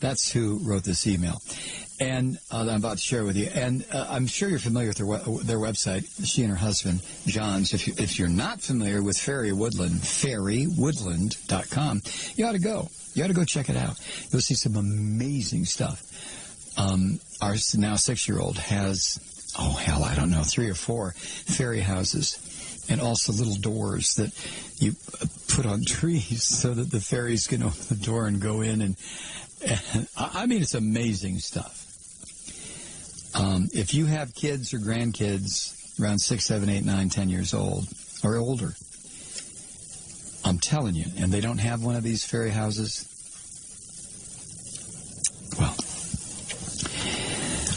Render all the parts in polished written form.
That's who wrote this email. And I'm about to share with you. And I'm sure you're familiar with their website, she and her husband, John's. If you're not familiar with Fairy Woodland, fairywoodland.com, you ought to go. You ought to go check it out. You'll see some amazing stuff. Our now 6-year-old has, 3 or 4 fairy houses, and also little doors that you put on trees so that the fairies can open the door and go in. And I mean, it's amazing stuff. If you have kids or grandkids around 6, 7, 8, 9, 10 years old or older, I'm telling you, and they don't have one of these fairy houses, well,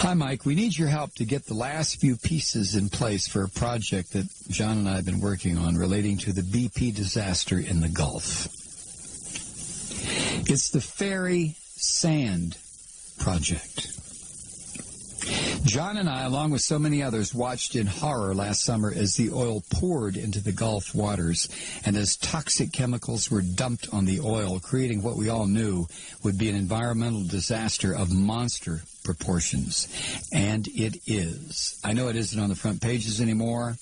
hi, Mike. We need your help to get the last few pieces in place for a project that John and I have been working on relating to the BP disaster in the Gulf. It's the Fairy Sand Project. John and I, along with so many others, watched in horror last summer as the oil poured into the Gulf waters and as toxic chemicals were dumped on the oil, creating what we all knew would be an environmental disaster of monster proportions. And it is. I know it isn't on the front pages anymore,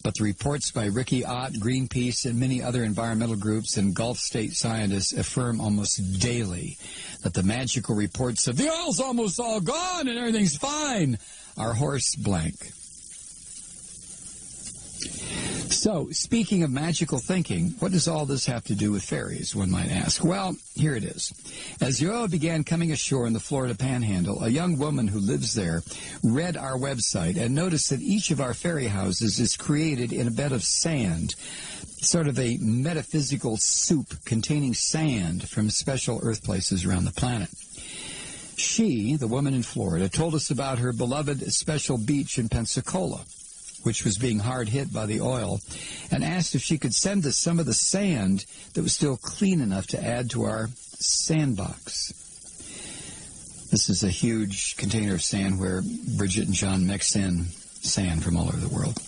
but the reports by Ricky Ott, Greenpeace, and many other environmental groups and Gulf state scientists affirm almost daily that the magical reports of the oil's almost all gone and everything's fine are horse blank. So, speaking of magical thinking, what does all this have to do with fairies, one might ask? Well, here it is. As the oil began coming ashore in the Florida Panhandle, a young woman who lives there read our website and noticed that each of our fairy houses is created in a bed of sand, sort of a metaphysical soup containing sand from special earth places around the planet. She, the woman in Florida, told us about her beloved special beach in Pensacola, which was being hard hit by the oil, and asked if she could send us some of the sand that was still clean enough to add to our sandbox. This is a huge container of sand where Bridget and John mix in sand from all over the world.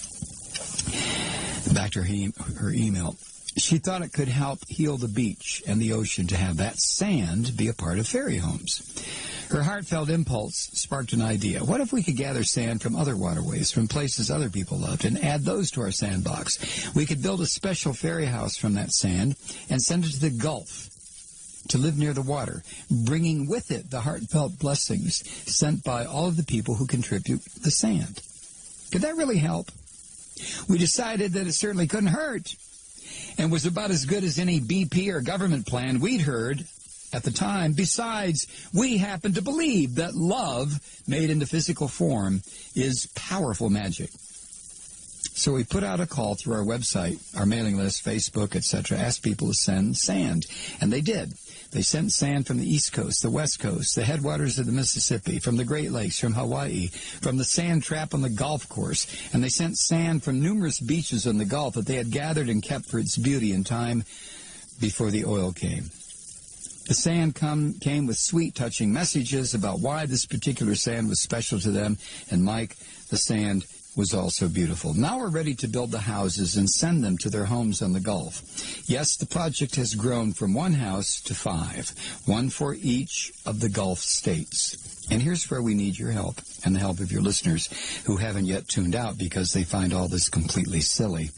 Back to her email. She thought it could help heal the beach and the ocean to have that sand be a part of fairy homes. Her heartfelt impulse sparked an idea. What if we could gather sand from other waterways, from places other people loved, and add those to our sandbox? We could build a special fairy house from that sand and send it to the Gulf to live near the water, bringing with it the heartfelt blessings sent by all of the people who contribute the sand. Could that really help? We decided that it certainly couldn't hurt and was about as good as any BP or government plan we'd heard at the time. Besides, we happen to believe that love made into physical form is powerful magic. So we put out a call through our website, our mailing list, Facebook, etc., asked people to send sand, and they did. They sent sand from the East Coast, the West Coast, the headwaters of the Mississippi, from the Great Lakes, from Hawaii, from the sand trap on the golf course, and they sent sand from numerous beaches on the Gulf that they had gathered and kept for its beauty in time before the oil came. The sand came with sweet, touching messages about why this particular sand was special to them, and Mike, the sand was also beautiful. Now we're ready to build the houses and send them to their homes on the Gulf. Yes, the project has grown from 1 house to 5, 1 for each of the Gulf states. And here's where we need your help and the help of your listeners who haven't yet tuned out because they find all this completely silly.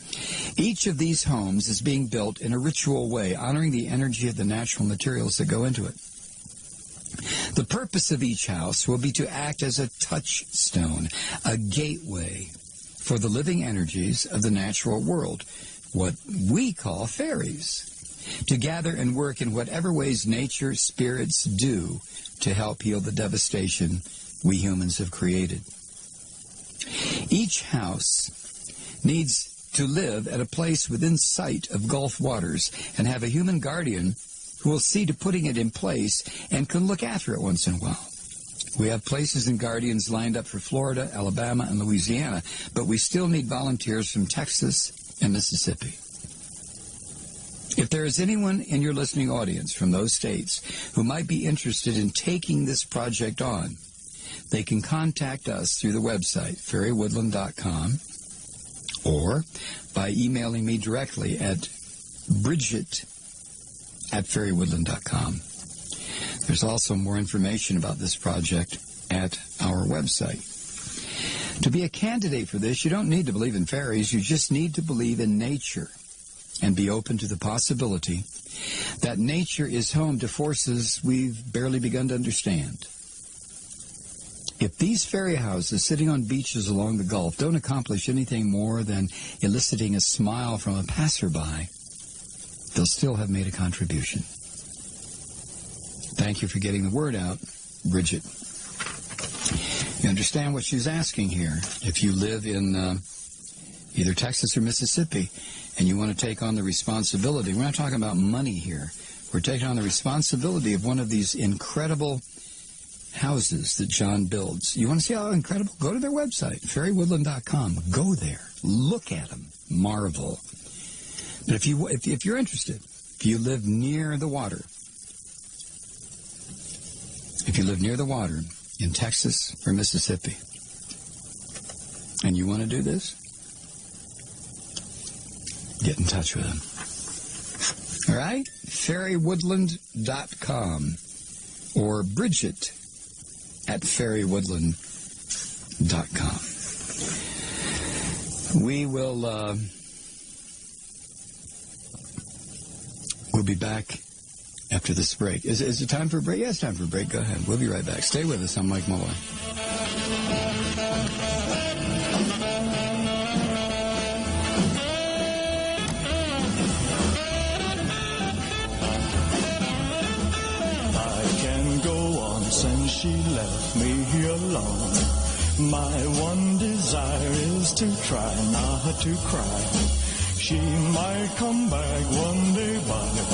Each of these homes is being built in a ritual way, honoring the energy of the natural materials that go into it. The purpose of each house will be to act as a touchstone, a gateway for the living energies of the natural world, what we call fairies, to gather and work in whatever ways nature spirits do to help heal the devastation we humans have created. Each house needs to live at a place within sight of Gulf waters and have a human guardian who will see to putting it in place and can look after it once in a while. We have places and guardians lined up for Florida, Alabama, and Louisiana, but we still need volunteers from Texas and Mississippi. If there is anyone in your listening audience from those states who might be interested in taking this project on, they can contact us through the website, fairywoodland.com, or by emailing me directly at Bridget@fairywoodland.com. There's also more information about this project at our website. To be a candidate for this, you don't need to believe in fairies. You just need to believe in nature and be open to the possibility that nature is home to forces we've barely begun to understand. If these fairy houses sitting on beaches along the Gulf don't accomplish anything more than eliciting a smile from a passerby, they'll still have made a contribution. Thank you for getting the word out, Bridget. You understand what she's asking here. If you live in either Texas or Mississippi and you want to take on the responsibility, we're not talking about money here. We're taking on the responsibility of one of these incredible houses that John builds. You want to see how incredible? Go to their website, fairywoodland.com. Go there. Look at them. Marvel. But if you're interested, if you live near the water, in Texas or Mississippi, and you want to do this, get in touch with them. All right? fairywoodland.com or Bridget at fairywoodland.com. We will we'll be back after this break. Is it time for a break? Yeah, it's time for a break. Go ahead. We'll be right back. Stay with us. I'm Mike Mulloy. Since she left me alone, my one desire is to try not to cry. She might come back one day, but